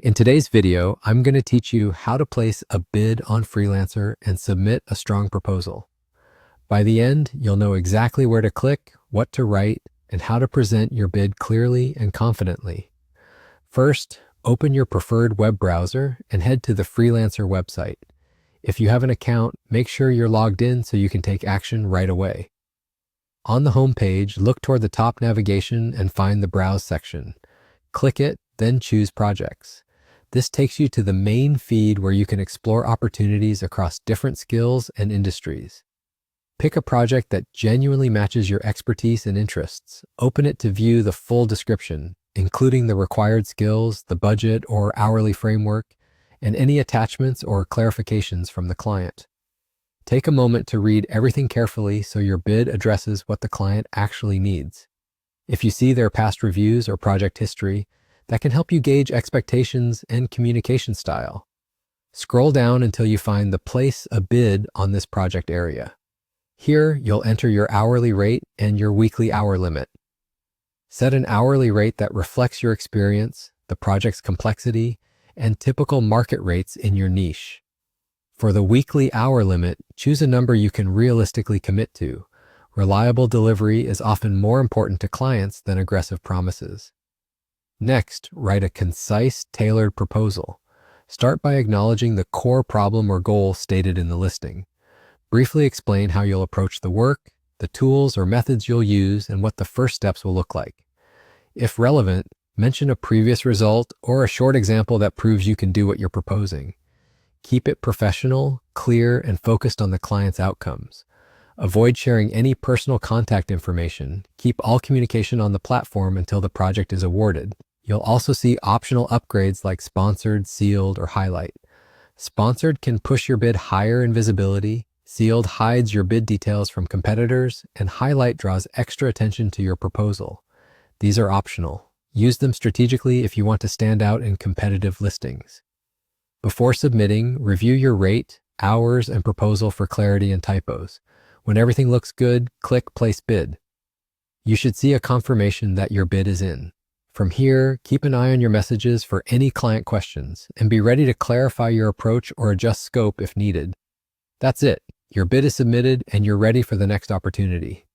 In today's video, I'm going to teach you how to place a bid on Freelancer and submit a strong proposal. By the end, you'll know exactly where to click, what to write, and how to present your bid clearly and confidently. First, open your preferred web browser and head to the Freelancer website. If you have an account, make sure you're logged in so you can take action right away. On the home page, look toward the top navigation and find the Browse section. Click it, then choose Projects. This takes you to the main feed where you can explore opportunities across different skills and industries. Pick a project that genuinely matches your expertise and interests. Open it to view the full description, including the required skills, the budget or hourly framework, and any attachments or clarifications from the client. Take a moment to read everything carefully so your bid addresses what the client actually needs. If you see their past reviews or project history, that can help you gauge expectations and communication style. Scroll down until you find the Place a Bid on this project area. Here, you'll enter your hourly rate and your weekly hour limit. Set an hourly rate that reflects your experience, the project's complexity, and typical market rates in your niche. For the weekly hour limit, choose a number you can realistically commit to. Reliable delivery is often more important to clients than aggressive promises. Next, write a concise, tailored proposal. Start by acknowledging the core problem or goal stated in the listing. Briefly explain how you'll approach the work, the tools or methods you'll use, and what the first steps will look like. If relevant, mention a previous result or a short example that proves you can do what you're proposing. Keep it professional, clear, and focused on the client's outcomes. Avoid sharing any personal contact information. Keep all communication on the platform until the project is awarded. You'll also see optional upgrades like Sponsored, Sealed, or Highlight. Sponsored can push your bid higher in visibility, Sealed hides your bid details from competitors, and Highlight draws extra attention to your proposal. These are optional. Use them strategically if you want to stand out in competitive listings. Before submitting, review your rate, hours, and proposal for clarity and typos. When everything looks good, click Place Bid. You should see a confirmation that your bid is in. From here, keep an eye on your messages for any client questions and be ready to clarify your approach or adjust scope if needed. That's it. Your bid is submitted and you're ready for the next opportunity.